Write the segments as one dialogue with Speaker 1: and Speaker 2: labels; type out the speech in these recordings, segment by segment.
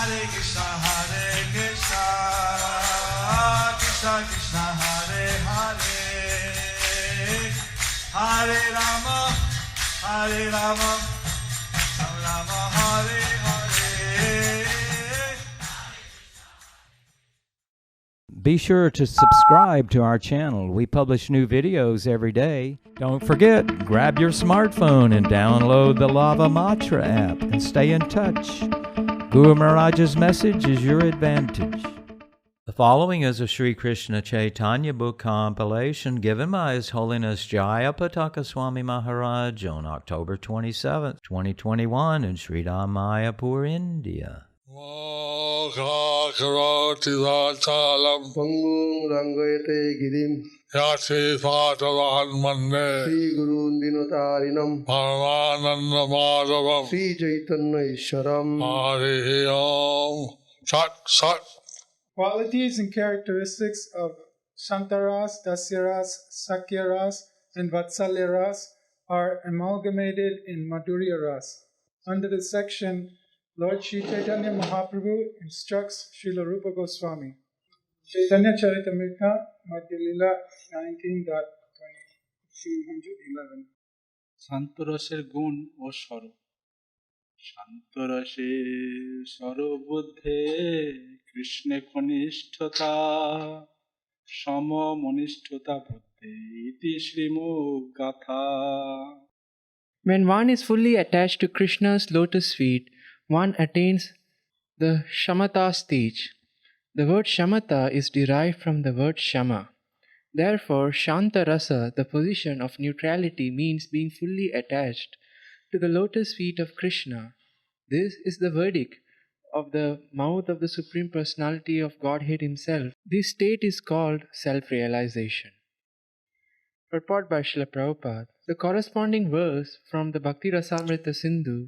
Speaker 1: Krishna Krishna Hare Hare, Hare Rama, Hare Rama, Rama Hare Hare.
Speaker 2: Be sure to subscribe to our channel. We publish new videos every day. Don't forget, grab your smartphone and download the Lava Matra app and stay in touch. Guru Mahārāja's message is your advantage. The following is a Sri Kṛṣṇa Caitanya book compilation given by His Holiness Jayapataka Swami Mahārāja on October 27, 2021 in Sri Mayapur, India.
Speaker 3: Karoti Vachalam
Speaker 4: Pangum Rangayate Girim
Speaker 3: Yati Patavan Mande
Speaker 4: Sri Gurun Dinotarinam
Speaker 3: Paramananda Madhavam
Speaker 4: Sri Caitanya Isharam
Speaker 3: Hare Om Sat Sat.
Speaker 5: Qualities and characteristics of Śānta-Rasa, Dāsya-Rasa, Sakhya-Rasa and Vātsalya-Rasa are amalgamated in Madhurya-Rasa. Under the section, Lord Sri Chaitanya Mahaprabhu instructs Srila Rupa Goswami. Chaitanya Charitamrita, Madhya Lila 19.211.
Speaker 6: শান্তরসের গুণ ও স্বরূপ। শান্তরসে সর্ববুদ্ধে কৃষ্ণে কনিষ্ঠতা সমমনিষ্ঠতা বুদ্ধে ইতি শ্রীমুখ গাথা।
Speaker 7: When one is fully attached to Krishna's lotus feet, one attains the shamatā stage. The word shamatā is derived from the word shama. Therefore, Śānta-Rasa, the position of neutrality, means being fully attached to the lotus feet of Krishna. This is the verdict of the mouth of the Supreme Personality of Godhead Himself. This state is called self-realization. Purport by Srila Prabhupada. The corresponding verse from the Bhakti Rasamrita Sindhu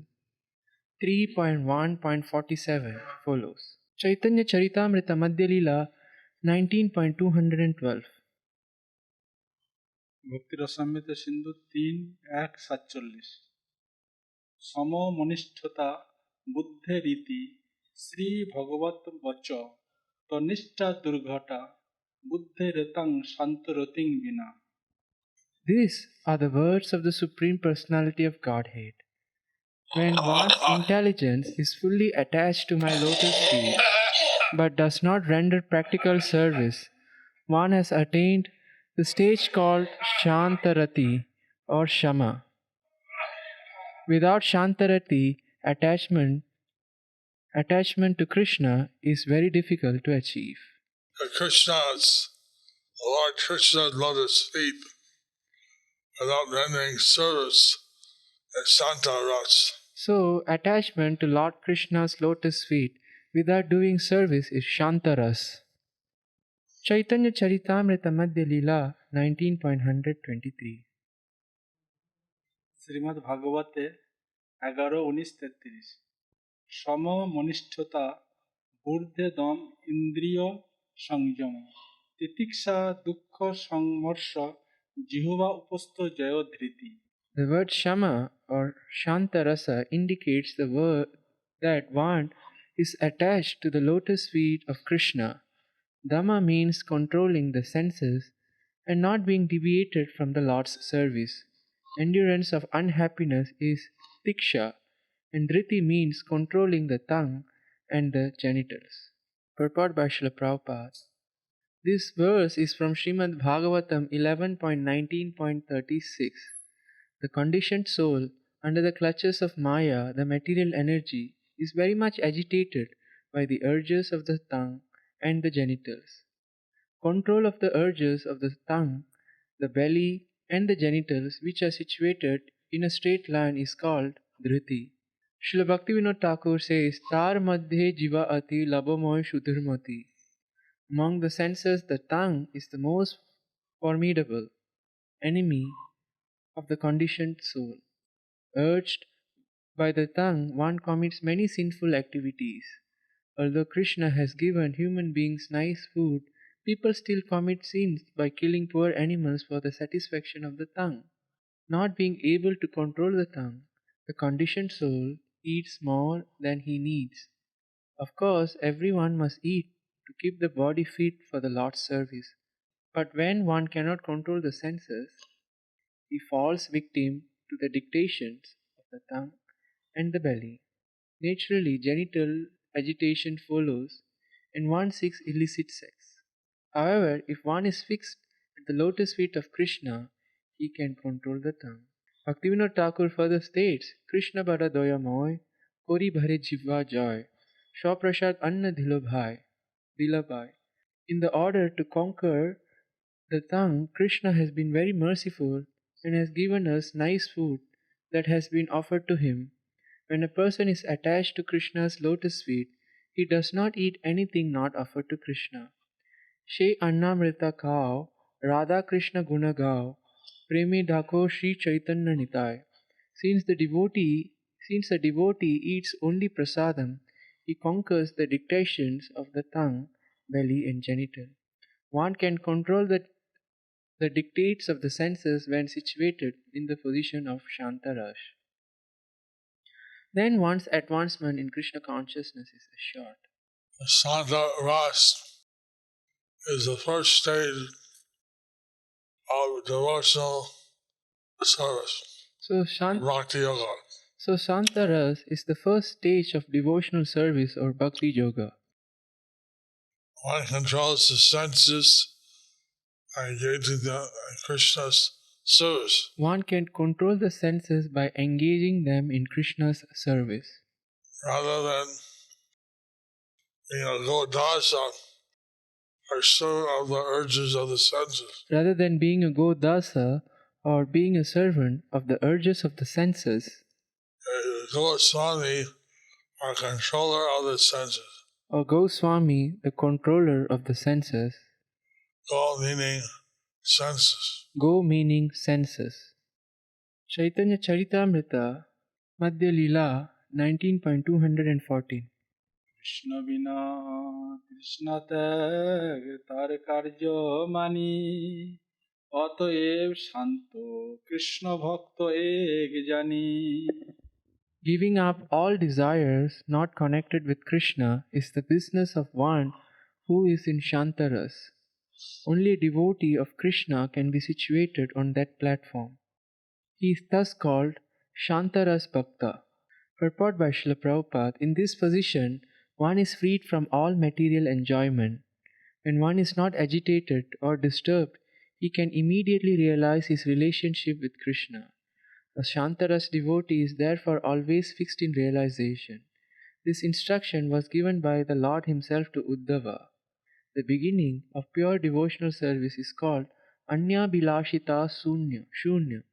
Speaker 7: 3.1.47 follows. Chaitanya Charitamrita Madhya Lila 19.212.
Speaker 6: ভক্তি রসামৃত সিন্ধু 3:147। সমমনিষ্ঠতা বুদ্ধে রীতি শ্রী ভগবত বচ তনিষ্ঠা দুর্ঘটা বুদ্ধে রতাং শান্তরতিং বিনা।
Speaker 7: These are the words of the Supreme Personality of Godhead. When one's intelligence is fully attached to my lotus feet, but does not render practical service, one has attained the stage called Śānta-Rati or Shama. Without Śānta-Rati, attachment to Krishna is very difficult to achieve.
Speaker 3: Krishna's Lord Krishna's lotus feet without rendering service is Śānta-Rasa.
Speaker 7: So, attachment to Lord Krishna's lotus feet without doing service is Śānta-Rasa. Chaitanya Charitamrita Madhya Lila 19.123.
Speaker 6: Shrimad ভাগবতে 11:19-33। সমমনিষ্ঠতা ঊর্ধ্বে দম ইন্দ্রিয় সংযম তিতিক্ষা দুঃখ সংমর্ষ জিহ্বা উপস্থ জয় Dhriti.
Speaker 7: The word Shama or Śānta-Rasa indicates the word that one is attached to the lotus feet of Krishna. Dhamma means controlling the senses and not being deviated from the Lord's service. Endurance of unhappiness is tiksha, and dhriti means controlling the tongue and the genitals. Purport by Srila Prabhupada. This verse is from Srimad Bhagavatam 11.19.36. The conditioned soul, under the clutches of Maya, the material energy, is very much agitated by the urges of the tongue and the genitals. Control of the urges of the tongue, the belly, and the genitals, which are situated in a straight line, is called dhriti. Srila Bhaktivinoda Thakur says, Tar madhye jiva ati labomoy shudhurmati. Among the senses, the tongue is the most formidable enemy of the conditioned soul. Urged by the tongue, one commits many sinful activities. Although Krishna has given human beings nice food, people still commit sins by killing poor animals for the satisfaction of the tongue. Not being able to control the tongue, the conditioned soul eats more than he needs. Of course, everyone must eat to keep the body fit for the Lord's service. But when one cannot control the senses, he falls victim to the dictations of the tongue and the belly. Naturally, genital agitation follows, and one seeks illicit sex. However, if one is fixed at the lotus feet of Kṛṣṇa, he can control the tongue. Bhaktivinoda Thakur further states, Kṛṣṇa bada doya moy, kori bhare jivva joy, shaprashad anna dilabhai. In the order to conquer the tongue, Kṛṣṇa has been very merciful and has given us nice food that has been offered to him. When a person is attached to Kṛṣṇa's lotus feet, he does not eat anything not offered to Kṛṣṇa. She annamrita khao, Radha Kṛṣṇa guna gao, premi dhako Shri Caitanya nitai. Since the devotee eats only prasadam, he conquers the dictations of the tongue, belly and genital. One can control the dictates of the senses when situated in the position of Śānta-Rasa. Then one's advancement in Krishna consciousness is assured.
Speaker 3: Śānta-Rasa is the first stage of devotional service. Bhakti Yoga.
Speaker 7: So Śānta-Rasa is the first stage of devotional service or Bhakti Yoga.
Speaker 3: One controls the senses by engaging them in Krishna's service.
Speaker 7: One can control the senses by engaging them in Krishna's service.
Speaker 3: Rather than being a Godasa or servant of the urges of the senses.
Speaker 7: Rather than being a Godasa or being a servant of the urges of the senses.
Speaker 3: Swami, or controller of the senses.
Speaker 7: Or Swami, the controller of the senses.
Speaker 3: Go meaning senses.
Speaker 7: Go meaning senses. Caitanya Charitamrita, Madhya Lila, 19.214.
Speaker 6: Krishna বিনা কৃষ্ণ ত্যাগ তার কার্য মানি অতএব শান্ত কৃষ্ণ ভক্ত এক জানি.
Speaker 7: Giving up all desires not connected with Krishna is the business of one who is in Śānta-Rasa. Only a devotee of Krishna can be situated on that platform. He is thus called Śānta-Rasa Bhakta. Purport by Srila Prabhupada, in this position, one is freed from all material enjoyment. When one is not agitated or disturbed, he can immediately realize his relationship with Krishna. A Śānta-Rasa devotee is therefore always fixed in realization. This instruction was given by the Lord himself to Uddhava. The beginning of pure devotional service is called Anya Bilashita Shunya.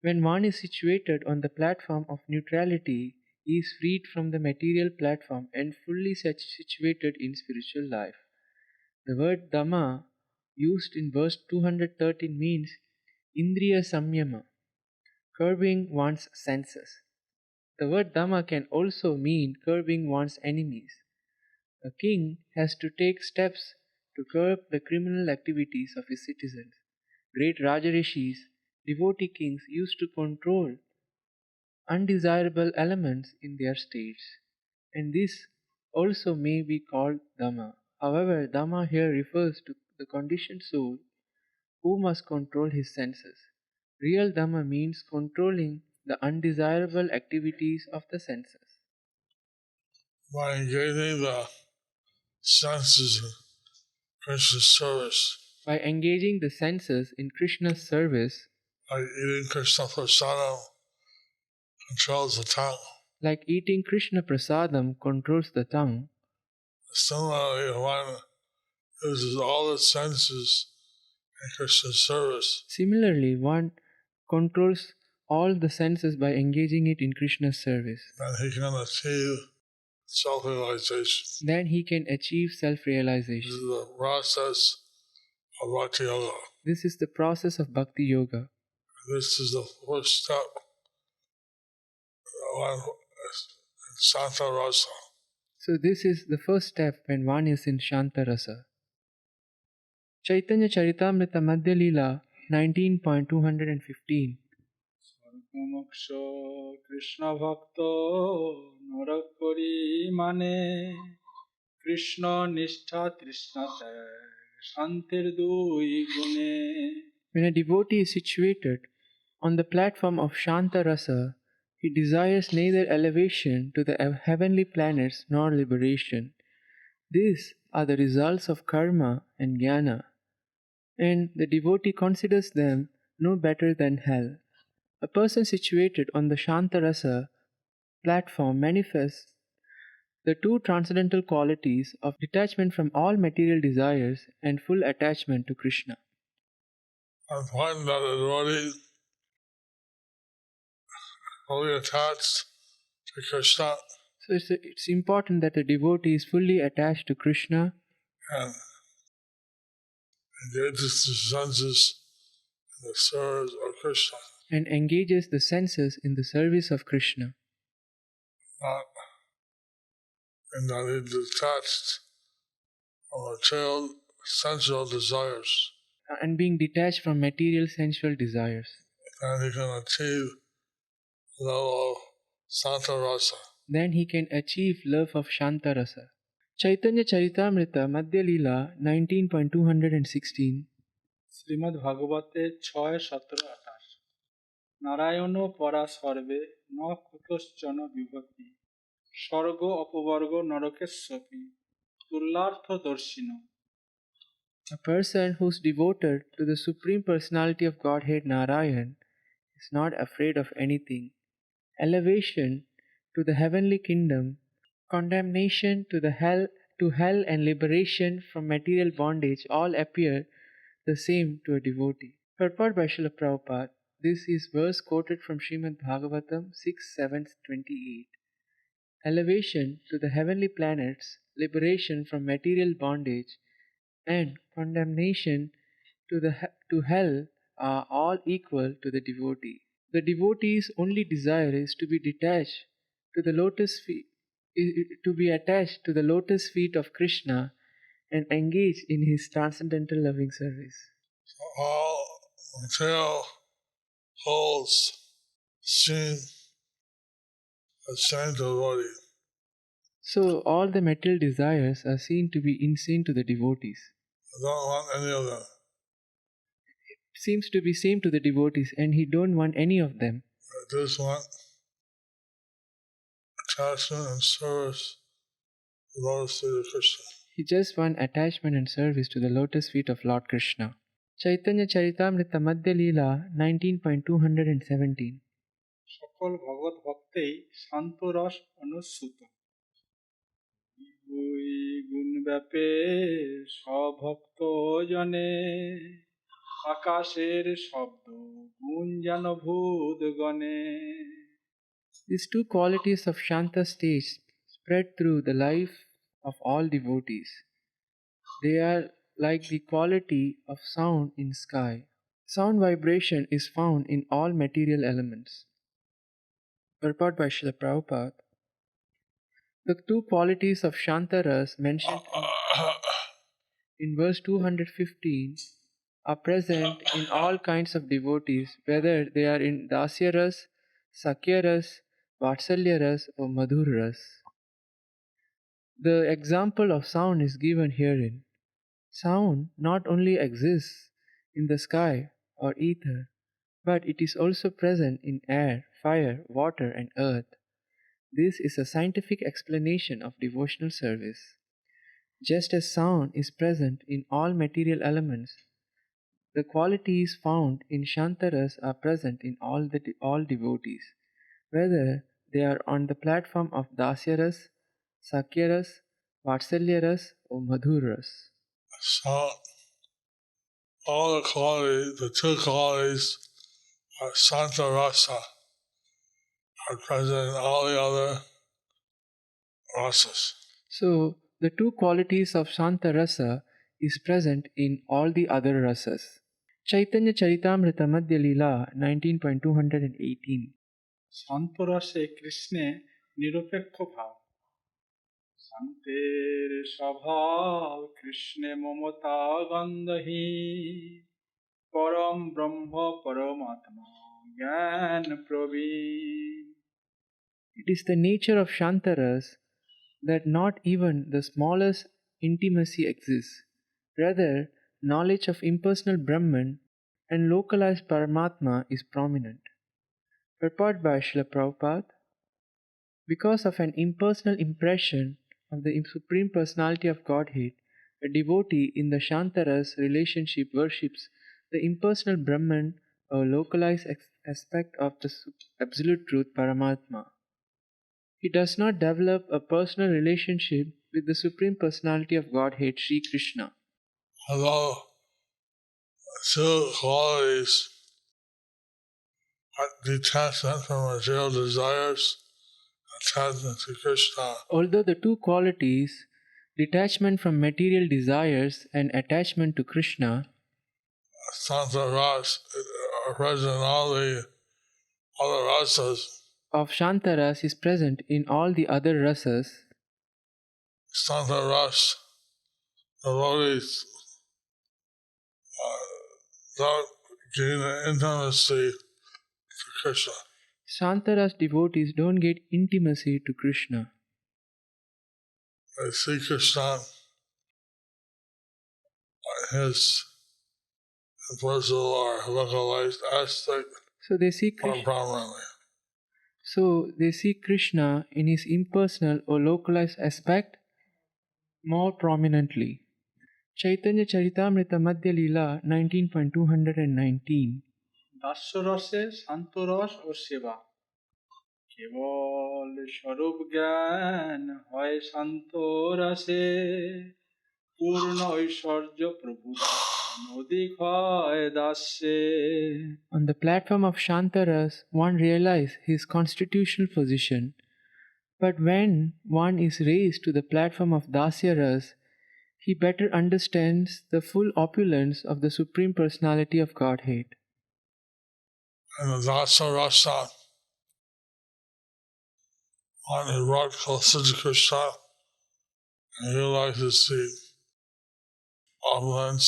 Speaker 7: When one is situated on the platform of neutrality, he is freed from the material platform and fully situated in spiritual life. The word Dhamma, used in verse 213, means Indriya Samyama, curbing one's senses. The word Dhamma can also mean curbing one's enemies. A king has to take steps to curb the criminal activities of his citizens. Great Rajarishis, devotee kings, used to control undesirable elements in their states, and this also may be called Dhamma. However, Dhamma here refers to the conditioned soul who must control his senses. Real Dhamma means controlling the undesirable activities of the senses.
Speaker 3: By engaging the senses in Krishna's service.
Speaker 7: By engaging the senses in Krishna's service.
Speaker 3: Like eating Krishna prasadam controls the tongue.
Speaker 7: Like eating Krishna prasadam controls the tongue.
Speaker 3: Similarly, one uses all the senses in Krishna's service.
Speaker 7: Similarly, one controls all the senses by engaging it in Krishna's service.
Speaker 3: Then he can achieve self-realization.
Speaker 7: Then he can achieve self-realization.
Speaker 3: This is the process of Bhakti Yoga.
Speaker 7: This is the process of Bhakti Yoga.
Speaker 3: This is the first step in Sakhya-Rasa.
Speaker 7: So this is the first step when one is in Śānta-Rasa. Caitanya Charitamrita Madhya Lila 19.215.
Speaker 6: মুমুক্ষ Krishna ভক্ত নরকরি মানে কৃষ্ণ নিষ্ঠা তৃষ্ণা ত্যাগ শান্তির দুই গুণে.
Speaker 7: When a devotee is situated on the platform of Śānta-Rasa, he desires neither elevation to the heavenly planets nor liberation. These are the results of karma and jnana, and the devotee considers them no better than hell. A person situated on the Śānta-Rasa platform manifests the two transcendental qualities of detachment from all material desires and full attachment to Krishna.
Speaker 3: I find that the devotee fully attached to Krishna
Speaker 7: So it's important that the devotee is fully attached to Krishna
Speaker 3: and engages the senses in the service of Krishna.
Speaker 7: and engages the senses in the service of Krishna,
Speaker 3: And that he detached from material sensual desires.
Speaker 7: and being detached from material sensual desires.
Speaker 3: And he can achieve the level of Sakhya-Rasa.
Speaker 7: Then he can achieve love of Śānta-Rasa. Caitanya Charitamrita Madhya Leela 19.216.
Speaker 6: Shrimad ভাগবতে 6, 17, 28 নারায়ণ পরা সর্বে ন কুতশ্চন বিভক্তি স্বর্গ অপবর্গ নরকেশ্বপি তুল্যার্থদর্শিন.
Speaker 7: A person who is devoted to the Supreme Personality of Godhead Narayan is not afraid of anything. Elevation to the heavenly kingdom, condemnation to hell and liberation from material bondage all appear the same to a devotee. Purport by Srila Prabhupada. This is verse quoted from Srimad Bhagavatam 6:7-28. Elevation to the heavenly planets, liberation from material bondage, and condemnation to hell are all equal to the devotee. The devotee's only desire is to be attached to the lotus feet of Krishna and engage in his transcendental loving service.
Speaker 3: All material holds seem as same to the devotee.
Speaker 7: So all the material desires are seen to be insane to the devotees.
Speaker 3: I don't want any of them.
Speaker 7: It seems to be same to the devotees and he don't want any of them.
Speaker 3: I just want attachment and service to the lotus feet of Krishna.
Speaker 7: He just want attachment and service to the lotus feet of Lord Krishna. Caitanya Charitamrita Madhya Leela 19.217.
Speaker 6: সকল ভগবত ভক্তেই শান্ত রস অনুসূত দুই গুণ ব্যাপে সভক্ত জনে আকাশের শব্দ গুণ যেন ভূত গণে.
Speaker 7: These two qualities of Shanta stage spread through the life of all devotees. They are like the quality of sound in sky. Sound vibration is found in all material elements. Purport by Srila Prabhupada. The two qualities of Śānta-Rasa mentioned in verse 215 are present in all kinds of devotees, whether they are in Dāsya-Rasa, Sakhya-Rasa, Vātsalya-Rasa or Madhura-Rasa. The example of sound is given herein. Sound not only exists in the sky or ether, but it is also present in air, fire, water and earth. This is a scientific explanation of devotional service. Just as sound is present in all material elements, the qualities found in Śānta-Rasa are present in all devotees, whether they are on the platform of Dāsya-Rasa, Sakhya-Rasa, Vātsalya-Rasa or Madhura-Rasa.
Speaker 3: So, all the qualities, the two qualities of Śānta-Rasa are present in all the other rasas.
Speaker 7: So, the two qualities of Śānta-Rasa is present in all the other rasas. Caitanya Charitamrita Madhya Leela 19.218.
Speaker 6: শান্ত রসে কৃষ্ণে নিরপেক্ষ ভাব শান্তের স্বভাব কৃষ্ণে মমতা গন্ধহী পরম ব্রহ্ম পরমাত্মা জ্ঞান প্রবীণ।
Speaker 7: It is the nature of Śānta-Rasa that not even the smallest intimacy exists. Rather, knowledge of impersonal Brahman and localized Paramatma is prominent. Purport by Srila Prabhupada. Because of an impersonal impression of the Supreme Personality of Godhead, a devotee in the Śānta-Rasa relationship worships the impersonal Brahman or localized aspect of the Absolute Truth Paramatma. He does not develop a personal relationship with the Supreme Personality of Godhead, Sri Kṛṣṇa.
Speaker 3: Although two qualities are detachment from material desires, attachment to Krishna,
Speaker 7: Although the two qualities, detachment from material desires and attachment to Krishna,
Speaker 3: Sakhya-Rasa are present in all the other rasas,
Speaker 7: of Śānta-Rasa is present in all the other rasas,
Speaker 3: Sakhya-Rasa devotees don't gain intimacy to Krishna.
Speaker 7: Śānta-Rasa devotees don't get intimacy to Krishna.
Speaker 3: They see Krishna his impersonal or localized aspect
Speaker 7: So they see
Speaker 3: more
Speaker 7: Krishna.
Speaker 3: prominently.
Speaker 7: So they see Krishna in his impersonal or localized aspect more prominently. Caitanya Charitamrita Madhya Leela 19.219.
Speaker 6: দাস্য-রসে শান্ত রস ও সেবা, কেবল স্বরূপ জ্ঞান হয় শান্ত রসে, পূর্ণ ঐশ্বর্য প্রভু অধিক হয় দাস্যে।
Speaker 7: On the platform of Śānta-Rasa, one realizes his constitutional position. But when one is raised to the platform of Dāsya-Rasa, he better understands the full opulence of the Supreme Personality of Godhead.
Speaker 3: And the Dāsya-Rasa, one who brought closer to Krishna and realizes the opulence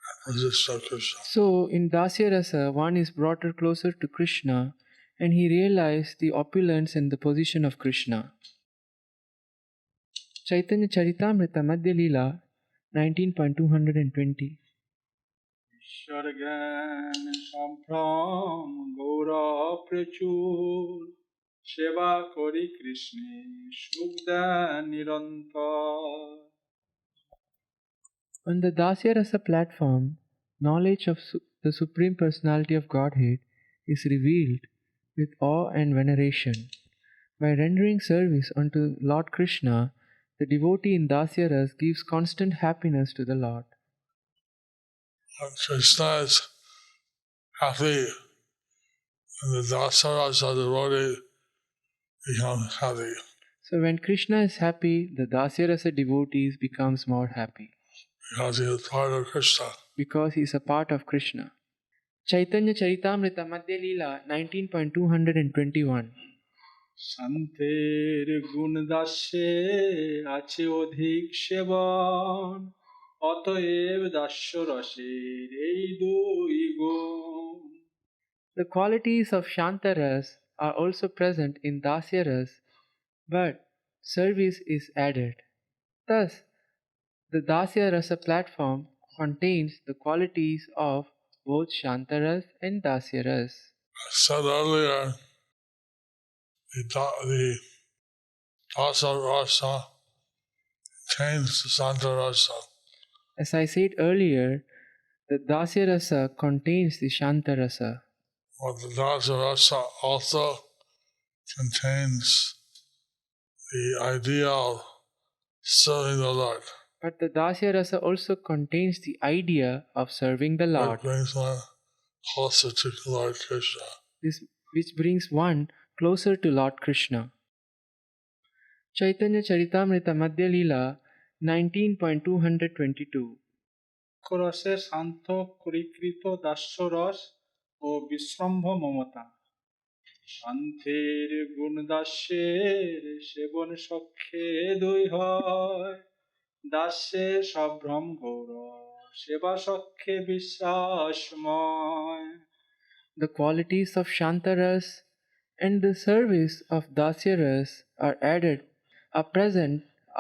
Speaker 3: and position of Krishna.
Speaker 7: So, in Dāsya-Rasa, one is brought closer to Krishna and he realizes the opulence and the position of Krishna. Caitanya Charitamrita Madhya Leela 19.220.
Speaker 6: ঈশ্বর জ্ঞান সম্ভ্রম গৌরব প্রচুর, সেবা করি কৃষ্ণে সুখ দেন নিরন্তর।
Speaker 7: On the Dāsya-Rasa platform, knowledge of the Supreme Personality of Godhead is revealed with awe and veneration. By rendering service unto Lord Krishna, the devotee in Dāsya-Rasa gives constant happiness to the Lord.
Speaker 3: And Krishna is happy, and the Dāsya-Rasa devotee becomes happy.
Speaker 7: So when Krishna is happy, the Dāsya-Rasa devotees becomes more happy.
Speaker 3: Because he is part of Krishna.
Speaker 7: Because he is a part of Krishna. Caitanya Charitamrita Madhya Leela 19.221.
Speaker 6: শান্তের গুণ দাস্যে আছে অধিক সেবন, অতএব দাস্য রসের এই দুই গুণ।
Speaker 7: The qualities of Śānta-Rasa are also present in Dāsya-Rasa, but service is added. Thus, the Dāsya-Rasa platform contains the qualities of both Śānta-Rasa and Dāsya-Rasa.
Speaker 3: I said earlier, the Dāsya-Rasa contains the Śānta-Rasa.
Speaker 7: As I said earlier, the Dāsya-Rasa contains the Śānta-Rasa.
Speaker 3: But the Dāsya-Rasa also contains the idea of serving the Lord.
Speaker 7: But the Dāsya-Rasa also contains the idea of serving the Lord.
Speaker 3: It brings one closer to Lord Krishna.
Speaker 7: Which brings one closer to Lord Krishna. Caitanya Charitamrita Madhya Leela 19.222.
Speaker 6: রসে শান্ত করিকৃত দাস্য-রস ও বিশ্রম্ভ মমতা, শান্তের গুণ দাস্যের সেবন সখ্যে দুই হয়, দাস্যে সভ্রম গৌরব সেবা সখ্যে বিশ্বাসময়।
Speaker 7: the qualities of Śānta-Rasa and the service of Dāsya-Rasa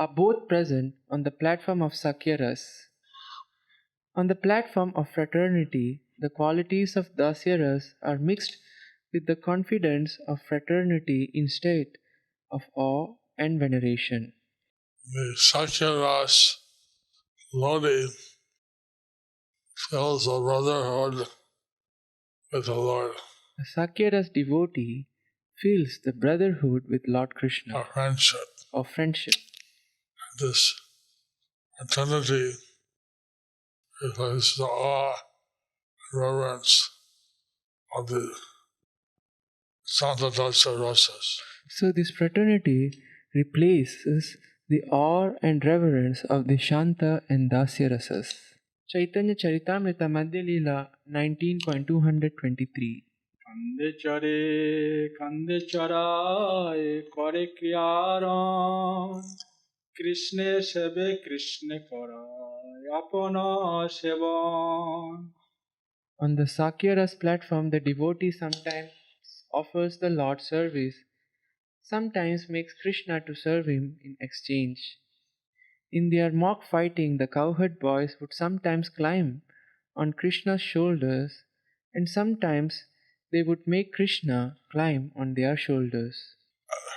Speaker 7: are both present on the platform of Sakhya-Rasa. On the platform of fraternity, the qualities of Dāsya-Rasa are mixed with the confidence of fraternity in state of awe and veneration.
Speaker 3: The Sakhya-Rasa devotee feels a brotherhood with the Lord,
Speaker 7: The Sakhya-Rasa devotee feels the brotherhood with Lord Kṛṣṇa
Speaker 3: a friendship.
Speaker 7: or friendship.
Speaker 3: This fraternity reflects the awe and reverence of the Śānta-Rasa.
Speaker 7: So this fraternity replaces the awe and reverence of the Shanta and Dasya rasas. Caitanya Charitamrita Madhya Leela 19.223.
Speaker 6: কান্দে চড়ায় করে ক্রিয়ারণ কৃষ্ণে সেবে কৃষ্ণে করায় আপন সেবন.
Speaker 7: On the Sakhya-Rasa platform, the devotee sometimes offers the Lord service, sometimes makes Krishna to serve him in exchange. In their mock fighting, the cowherd boys would sometimes climb on Krishna's shoulders, and sometimes they would make Krishna climb on their shoulders.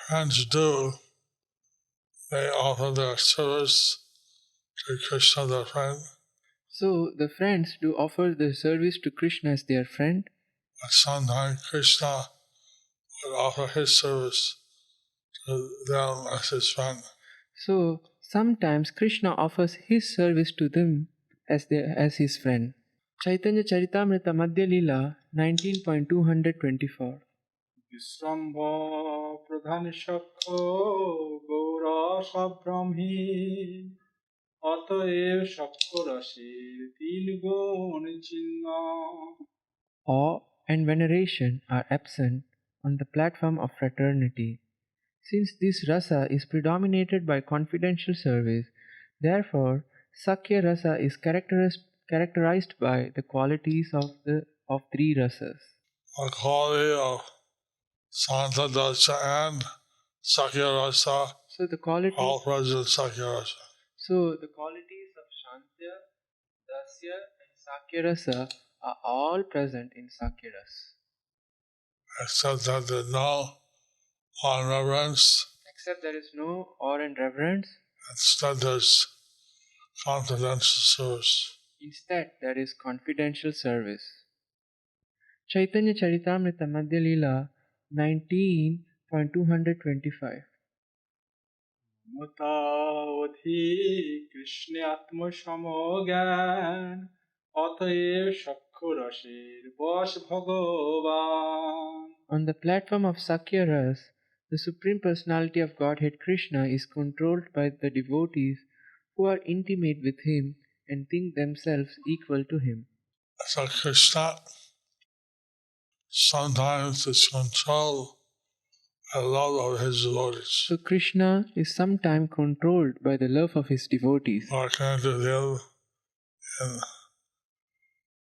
Speaker 3: Friends do. They offer their service to Krishna, their friend.
Speaker 7: So the friends do offer their service to Krishna as their friend,
Speaker 3: But sometimes Krishna would offer his service to them as his friend.
Speaker 7: so sometimes Krishna offers his service to them as his friend. Chaitanya Charitamrita Madhya Leela 19.224.
Speaker 6: বিশ্রম্ভ প্রধান সক্ষ গৌর সব্রহ্মী অতএব সক্ষ রসের তিন গুণ চিহ্ন.
Speaker 7: Awe and veneration are absent on the platform of fraternity. Since this rasa is predominated by confidential service, therefore Sakhya-Rasa is characterized by the qualities of three rasas.
Speaker 3: The quality of Śānta-Rasa and Sakhya-Rasa,
Speaker 7: So the qualities of Shanta, Dasya and Sakhya-Rasa are all present in Sakhya-Rasa.
Speaker 3: except that there's no reverence.
Speaker 7: Except there is no awe and reverence.
Speaker 3: Instead, there's confidential service.
Speaker 7: Instead, there is confidential service. Chaitanya Charitamrita Madhya Leela 19.225.
Speaker 6: Mamata অধিক কৃষ্ণে আত্মসমজ্ঞান অতএব সক্ষ রসের বশ ভগবান.
Speaker 7: On the platform of Sakhya-Rasa, the Supreme Personality of Godhead Krishna is controlled by the devotees who are intimate with him and think themselves equal to him.
Speaker 3: So Krishna sometimes is controlled by love of his devotees.
Speaker 7: So Krishna is sometimes controlled by the love of his devotees
Speaker 3: Who are connected to him in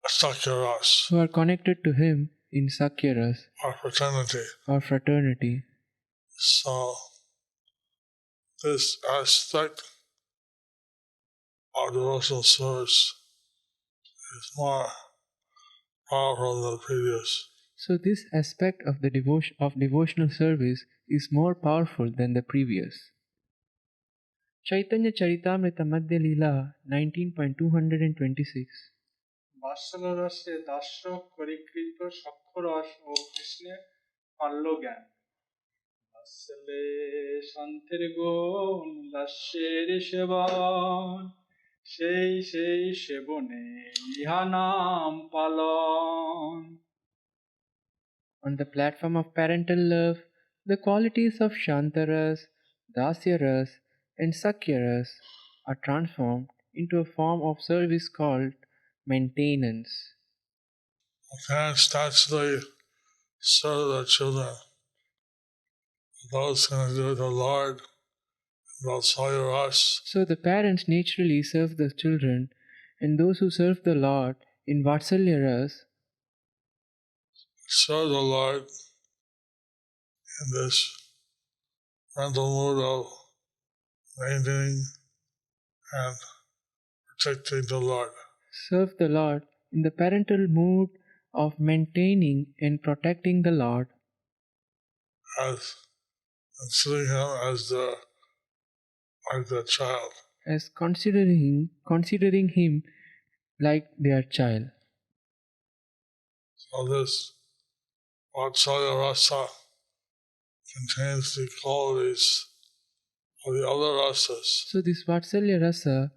Speaker 3: Sakhya-Rasa
Speaker 7: who are connected to him in Sakhya-Rasa
Speaker 3: or
Speaker 7: or
Speaker 3: fraternity.
Speaker 7: fraternity.
Speaker 3: So this aspect of devotional service is more powerful than the previous.
Speaker 7: So this aspect of the devotional service is more powerful than the previous. Chaitanya Charitamrita Madhya Leela 19.226.
Speaker 6: বাৎসল্য-রসে দাস্য পরিকৃত সক্ষরস ও কৃষ্ণের পাল্য জ্ঞান. বাৎসল্যে শান্তির গুণ দাস্যের সেবন সেই সেই সেবনে ইহা নাম পালন.
Speaker 7: On the platform of parental love, the qualities of Śānta-Rasa, Dāsya-Rasa and Sakhya-Rasa are transformed into a form of service called maintenance.
Speaker 3: Parents naturally serve their children. Those connected to the Lord in Vātsalya-Rasa,
Speaker 7: So the parents naturally serve the children, and those who serve the Lord in Vātsalya-Rasa
Speaker 3: serve the Lord in this mental mood of maintaining and protecting the Lord.
Speaker 7: Serve the Lord in the parental mood of maintaining and protecting the Lord,
Speaker 3: as considering him as like the child.
Speaker 7: as considering him like their child.
Speaker 3: So this Vātsalya-Rasa contains the qualities of the other rasas.
Speaker 7: So this Vatsalya-Rasa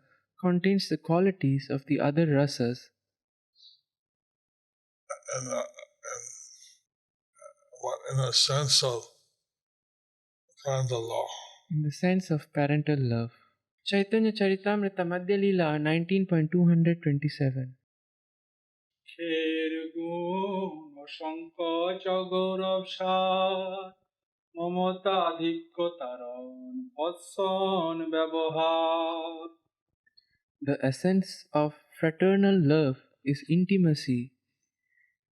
Speaker 7: contains the qualities of the other rasas
Speaker 3: In a sense of parental law.
Speaker 7: in the sense of parental love. Caitanya Charitamrita Madhya Leela 19.227.
Speaker 6: গুণ সংকোচ গৌরব সার মমতা আধিক্য তারণ বৎসন ব্যবহার.
Speaker 7: The essence of fraternal love is intimacy,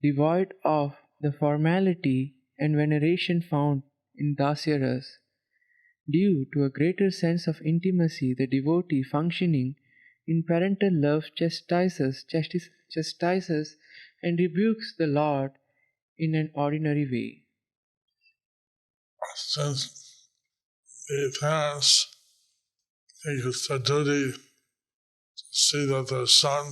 Speaker 7: devoid of the formality and veneration found in Dāsya-Rasa. Due to a greater sense of intimacy, the devotee functioning in parental love chastises and rebukes the Lord in an ordinary way.
Speaker 3: Since the parents think it's their duty to see that their son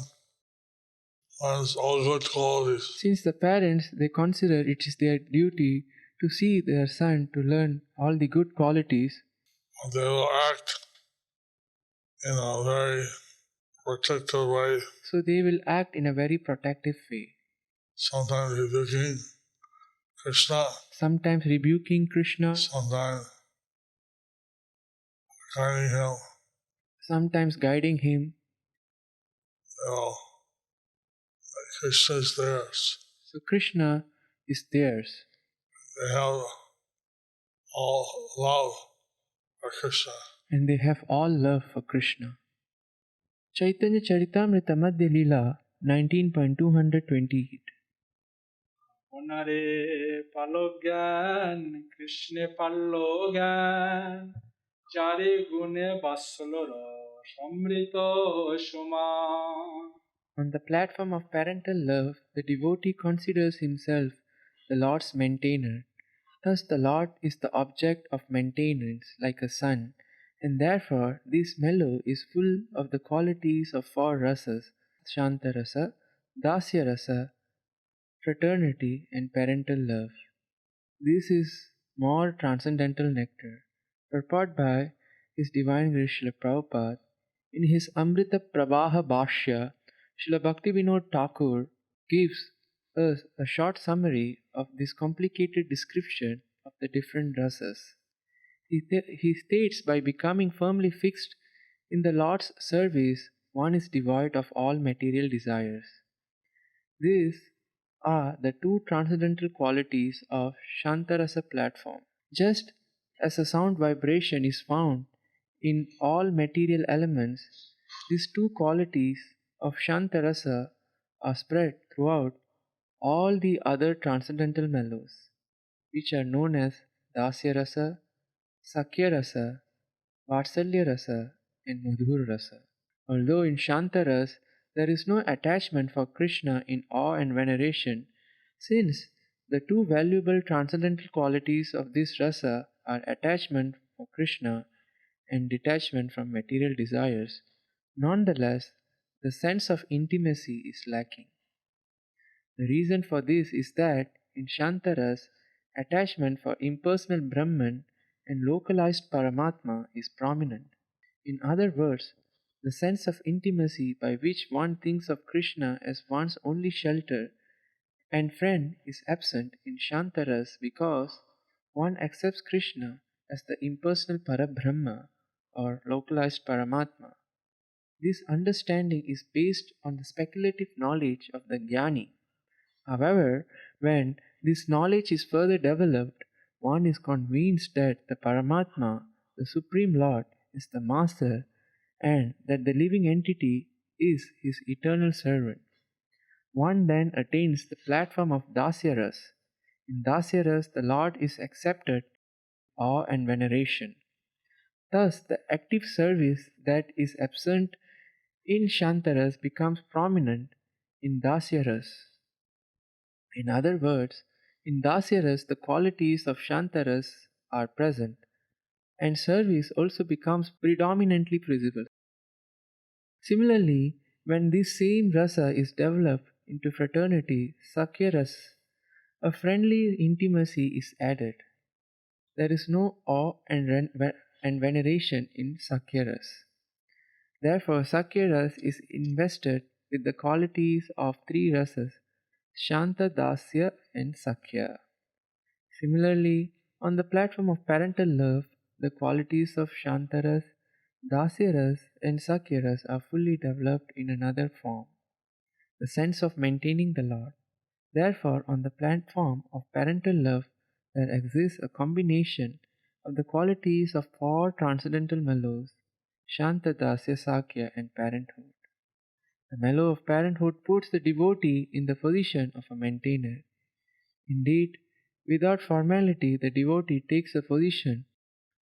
Speaker 3: learns all good qualities,
Speaker 7: Since the parents, they consider it is their duty to see their son to learn all the good qualities,
Speaker 3: they will act in a very protective way,
Speaker 7: so they will act in a very protective way.
Speaker 3: sometimes rebuking Kṛṣṇa,
Speaker 7: Sometimes rebuking Kṛṣṇa,
Speaker 3: sometimes guiding him.
Speaker 7: sometimes guiding him.
Speaker 3: Kṛṣṇa is theirs.
Speaker 7: So Kṛṣṇa is theirs.
Speaker 3: They have all love for Kṛṣṇa.
Speaker 7: And they have all love for Kṛṣṇa. Caitanya Charitamrita Madhya Leela 19.228.
Speaker 6: ওনারে পালক জ্ঞান কৃষ্ণে পাল্ল জ্ঞান চারি গুণে বাৎসল্য রস অমৃত সমান.
Speaker 7: On the platform of parental love, the devotee considers himself the Lord's maintainer. Thus the Lord is the object of maintenance like a son, and therefore this mellow is full of the qualities of four rasas: Śānta-Rasa, Dāsya-Rasa, fraternity, and parental love. This is more transcendental nectar. Purport by His Divine Grace Srila Prabhupada in his Amrita Prabhaha Bhashya, Srila Bhaktivinoda Thakur gives us a short summary of this complicated description of the different rasas. He states by becoming firmly fixed in the Lord's service, one is devoid of all material desires. These are the two transcendental qualities of Śānta-Rasa platform. Just as a sound vibration is found in all material elements, these two qualities of Śānta-Rasa are spread throughout all the other transcendental mellows, which are known as Dāsya-Rasa, Sakhya-Rasa, Vātsalya-Rasa, and Madhura-Rasa. Although in Śānta-Rasa there is no attachment for Kṛṣṇa in awe and veneration, since the two valuable transcendental qualities of this rasa are attachment for Kṛṣṇa and detachment from material desires, nonetheless the sense of intimacy is lacking. The reason for this is that in Śānta-Rasa, attachment for impersonal Brahman and localized Paramatma is prominent. In other words, the sense of intimacy by which one thinks of Kṛṣṇa as one's only shelter and friend is absent in Śānta-Rasa because one accepts Kṛṣṇa as the impersonal Parabrahma or localized Paramatma. This understanding is based on the speculative knowledge of the Jnani. However, when this knowledge is further developed, one is convinced that the Paramatma, the Supreme Lord, is the Master and that the living entity is his eternal servant. One then attains the platform of Dāsya-Rasa. In Dāsya-Rasa, the Lord is accepted, awe and veneration. Thus, the active service that is absent in Śānta-Rasa becomes prominent in Dāsya-Rasa. In other words, in Dāsya-Rasa, the qualities of Śānta-Rasa are present, and service also becomes predominantly visible. Similarly, when this same rasa is developed into fraternity, Sakhya-Rasa, a friendly intimacy is added. There is no awe and veneration in Sakhya-Rasa. Therefore, Sakhya-Rasa is invested with the qualities of three rasas, Śānta, Dāsya and Sakhya. Similarly, on the platform of parental love, the qualities of Śānta-Rasa, Dāsya-Rasa and Sakhya-Rasa are fully developed in another form, the sense of maintaining the Lord. Therefore, on the platform of parental love, there exists a combination of the qualities of four transcendental mellows, Śānta, Dāsya, Sakhya and parenthood. The mellow of parenthood puts the devotee in the position of a maintainer. Indeed, without formality, the devotee takes the position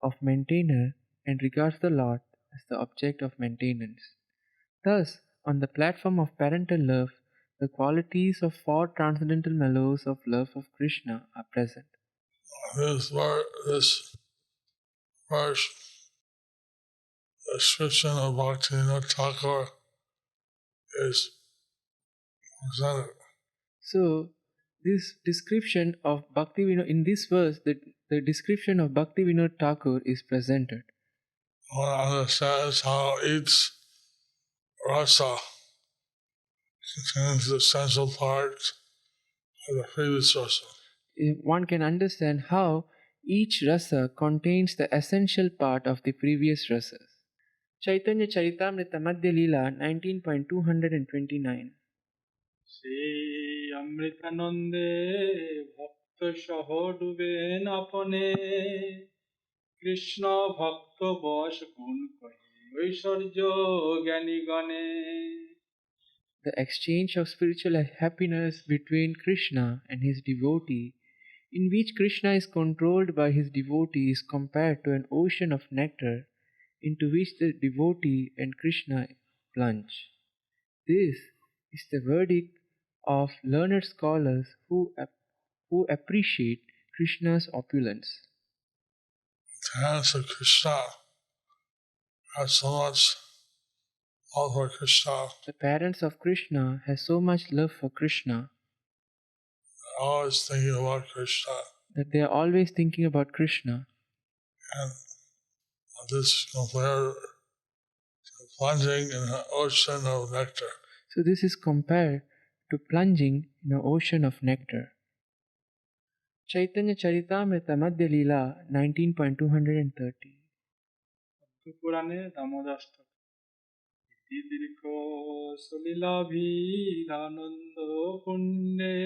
Speaker 7: of maintainer and regards the Lord as the object of maintenance. Thus, on the platform of parental love, the qualities of four transcendental mellows of love of Kṛṣṇa are present.
Speaker 3: This verse description of Bhaktivinoda is presented.
Speaker 7: So, this description of in this verse, the description of Bhaktivinoda Thakur is presented.
Speaker 3: One understands how each rasa contains the essential part of the previous rasa.
Speaker 7: One can understand how each rasa contains the essential part of the previous rasas. Caitanya Charitamrita Madhya Leela 19.229.
Speaker 6: সেই অমৃতানন্দে ভক্ত সহ ডুবেন আপনে কৃষ্ণ ভক্ত বশ গুণ কহে ঐশ্বর্য জ্ঞানী গণে.
Speaker 7: The exchange of spiritual happiness between Kṛṣṇa and his devotee, in which Kṛṣṇa is controlled by his devotee, is compared to an ocean of nectar into which the devotee and Kṛṣṇa plunge. This is the verdict of learned scholars who appreciate Kṛṣṇa's opulence.
Speaker 3: Parents of Kṛṣṇa have so much love for Kṛṣṇa.
Speaker 7: The parents of Kṛṣṇa have so much love for Kṛṣṇa
Speaker 3: They're always thinking about Kṛṣṇa.
Speaker 7: that they are always thinking about Kṛṣṇa.
Speaker 3: And this is compared to plunging in an ocean of nectar.
Speaker 7: So this is compared to plunging in an ocean of nectar. Caitanya Charitamrita Madhya Leela 19.230.
Speaker 6: পুরাণে দামোদর দীর্ঘ সলিলাভীর আনন্দ পুণ্যে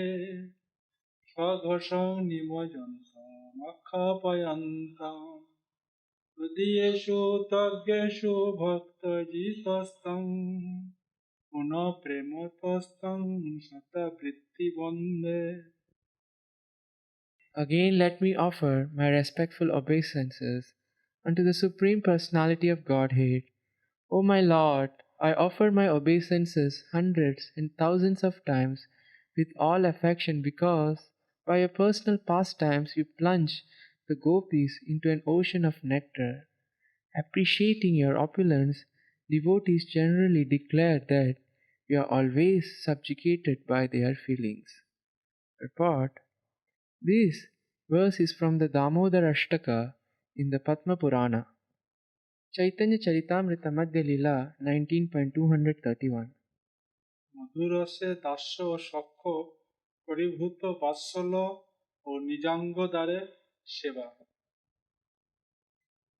Speaker 6: স্বঘোষং নিমজন্ত মক্ষাপয়ন্তং হৃদয়েষু তজ্ঞেষু ভক্তজিতস্তং পুনঃ প্রেমতস্তং শতবৃত্তি বন্দে.
Speaker 7: Again let me offer my respectful obeisances unto the Supreme Personality of Godhead. O my Lord, I offer my obeisances hundreds and thousands of times with all affection because by your personal pastimes you plunge the gopis into an ocean of nectar. Appreciating your opulence, devotees generally declare that you are always subjugated by their feelings. Report. This verse is from the Damodara-Ashtaka in the Padma Purana. Caitanya Charitamrita Madhya Leela 19.231.
Speaker 6: মধুরসে দাস্য ও সখ্য পরিভূত বাৎসল্য ও নিজাঙ্গ দ্বারে সেবা.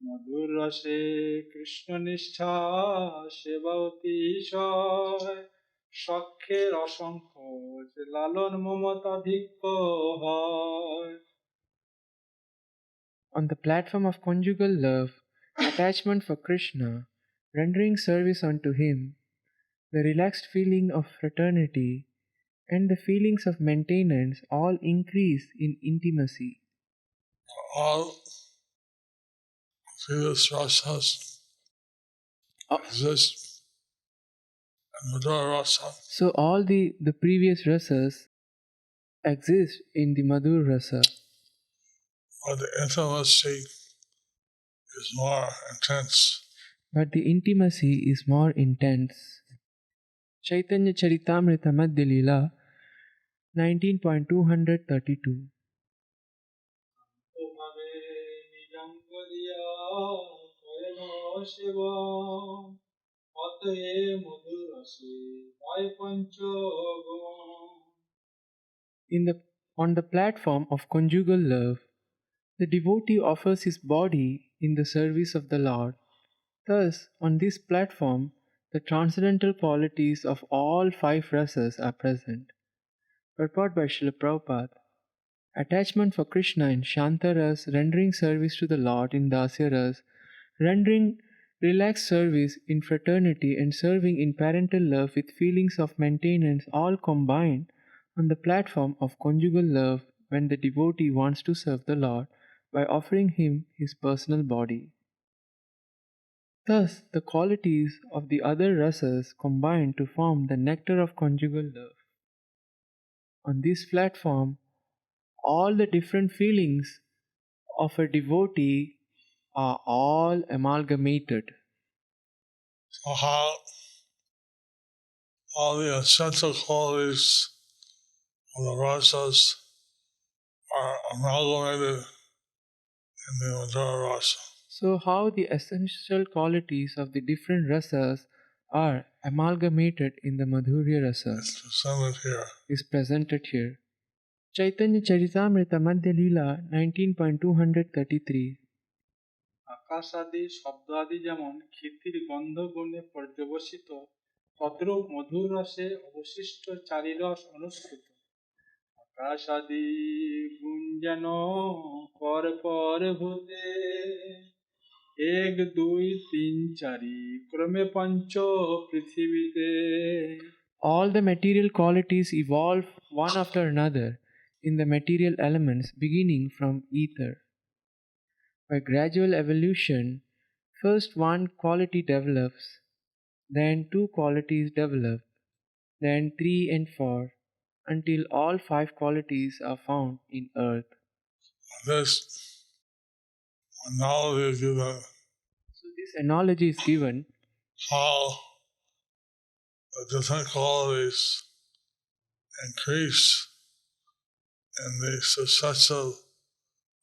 Speaker 6: মধুর রসে কৃষ্ণ নিষ্ঠা সেবা অতিশয় সখ্যের অসংখ্য যে লালন মমতাধিক্য হয়.
Speaker 7: On the platform of conjugal love, attachment for Kṛṣṇa, rendering service unto him, the relaxed feeling of fraternity, and the feelings of maintenance all increase in intimacy.
Speaker 3: All previous rasas exist in Madhura-Rasa.
Speaker 7: So all the previous rasas exist in the Madhura-Rasa,
Speaker 3: but the intimacy is more intense.
Speaker 7: but the intimacy is more intense. Caitanya Charitamrita Madhya Leela 19.232. On the platform of conjugal love, the devotee offers his body in the service of the Lord. Thus, on this platform, the transcendental qualities of all five rasas are present. Purport by Srila Prabhupada. Attachment for Kṛṣṇa in Śānta-Rasa, rendering service to the Lord in Dāsya-Rasa, rendering relaxed service in fraternity, and serving in parental love with feelings of maintenance, all combined on the platform of conjugal love when the devotee wants to serve the Lord by offering him his personal body. Thus, the qualities of the other rasas combine to form the nectar of conjugal love. On this platform, all the different feelings of a devotee are all amalgamated.
Speaker 3: So how all the essential qualities of the rasas are amalgamated in the Madhura-Rasa.
Speaker 7: So, how the essential qualities of the different rasas are amalgamated in the Madhurya-Rasa is presented here. Caitanya Charitamrita Madhya Leela 19.233.
Speaker 6: আকাশ আদি শব্দ আদি যেমন ক্ষিতির গন্ধ গুণে পর্যবসিত, তদ্রূপ মধুর রসে অবশিষ্ট চারি রস অনুস্কৃত। আকাশ আদি গুণ যেন পর পর ভূতে, এক দুই তিন চারি ক্রমে পঞ্চ পৃথিবীতে।
Speaker 7: All the material qualities evolve one after another in the material elements beginning from ether. By gradual evolution, first one quality develops, then two qualities develop, then 3 and 4, until all 5 qualities are found in earth.
Speaker 3: This analogy is given.
Speaker 7: So this analogy is given
Speaker 3: How the different qualities increase in the successive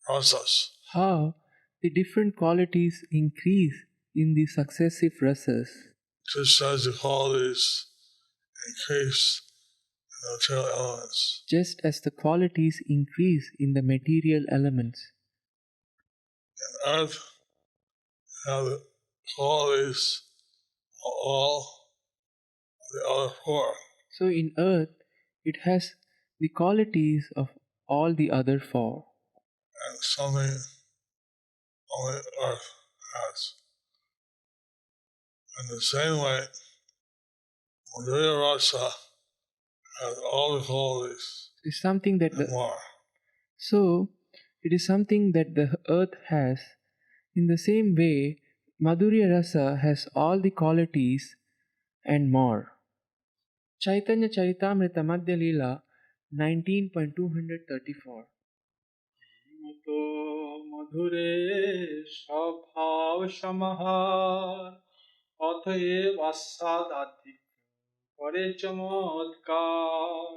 Speaker 3: rasas.
Speaker 7: how the different qualities increase in the successive rasas,
Speaker 3: Just as the qualities increase in the material elements.
Speaker 7: just as the qualities increase in the material elements.
Speaker 3: In earth, have the qualities of all the other four.
Speaker 7: So in earth, it has the qualities of all the other 4.
Speaker 3: And something only earth has. In the same way, Madhura-Rasa has all the qualities
Speaker 7: It's something that
Speaker 3: and more.
Speaker 7: So it is something that the earth has. In the same way, Madhurya-Rasa has all the qualities and more. Caitanya Charitamrita Madhya Leela 19.234.
Speaker 6: মতো মধুরে স্বভাব সমাহার, অতএব আস্বাদাধিক করে চমৎকার।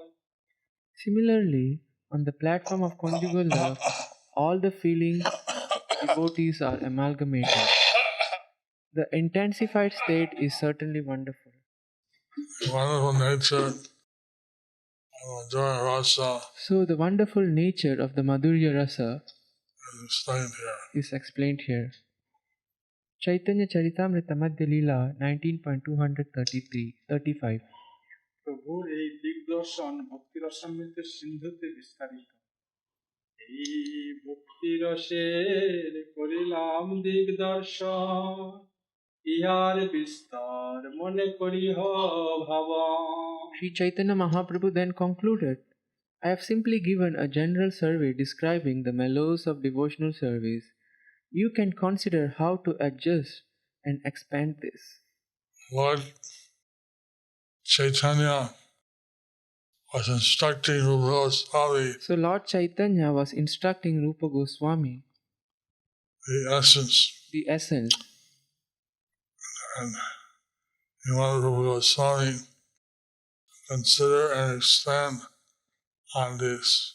Speaker 7: Similarly, on the platform of conjugal love, all the feelings devotees are amalgamated. The intensified state is certainly wonderful.
Speaker 3: The wonderful nature of Madhura-Rasa
Speaker 7: So the wonderful nature of the Madhurya-Rasa
Speaker 3: is
Speaker 7: is explained
Speaker 3: explained here.
Speaker 7: here. Caitanya Charitamrita Madhya Leela 19.235.
Speaker 6: প্রভুর এই দিগদর্শন ভক্তিরসামৃত সিন্ধুতে বিস্তারিত। এই ভক্তিরসের করিলাম দিগদর্শন, ইহার বিস্তার মনে করিহ ভাবা।
Speaker 7: Sri Chaitanya Mahaprabhu then concluded, I have simply given a general survey describing the mellows of devotional service. You can consider how to adjust and expand this.
Speaker 3: Lord Chaitanya was instructing Rupa Goswami
Speaker 7: So Lord Chaitanya was instructing Rupa Goswami
Speaker 3: the essence,
Speaker 7: and
Speaker 3: and he wanted Rupa Goswami to consider and expand on this.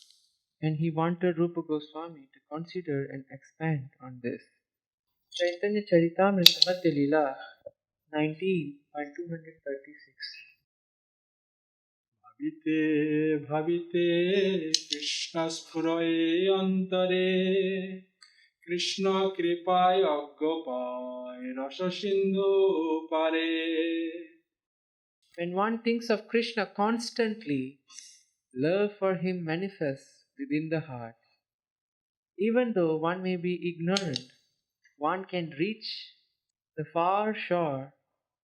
Speaker 7: And he wanted Rupa Goswami to consider and expand on this. Chaitanya Charitamrita Madhya Leela 19.236.
Speaker 6: ভাবিতে ভাবিতে কৃষ্ণ স্ফুরয়ে অন্তরে, কৃষ্ণ কৃপায় অজ্ঞ পায় রস সিন্ধু পারে।
Speaker 7: When one thinks of Krishna constantly, love for him manifests within the heart. Even though one may be ignorant, one can reach the far shore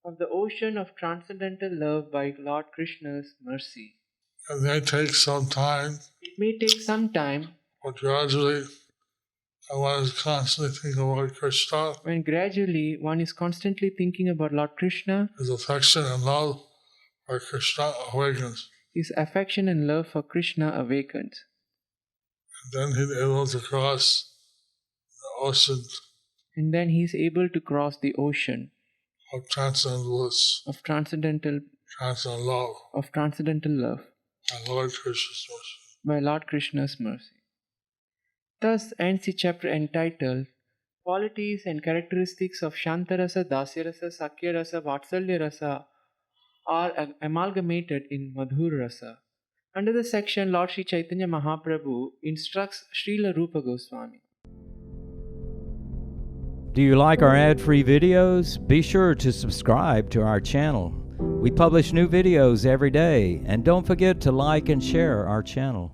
Speaker 7: of the ocean of transcendental love by Lord Krishna's mercy.
Speaker 3: It may take some time,
Speaker 7: It may take some time,
Speaker 3: but gradually one is constantly thinking about Krishna.
Speaker 7: when gradually one is constantly thinking about Lord Krishna,
Speaker 3: His affection and love for Krishna awakens.
Speaker 7: his affection and love for Krishna awakens.
Speaker 3: And then he's able to cross the ocean
Speaker 7: And then he is able to cross the ocean
Speaker 3: of transcendental bliss,
Speaker 7: of transcendental love
Speaker 3: and Lord Krishna's mercy.
Speaker 7: by Lord Krishna's mercy. Thus ends the chapter entitled Qualities and Characteristics of Śānta-Rasa, Dāsya-Rasa, Sakhya-Rasa, Vātsalya-Rasa are amalgamated in Madhur-Rasa. Under the section, Lord Sri Chaitanya Mahaprabhu instructs Srila Rupa Goswami.
Speaker 2: Do you like our ad-free videos? Be sure to subscribe to our channel. We publish new videos every day, and don't forget to like and share our channel.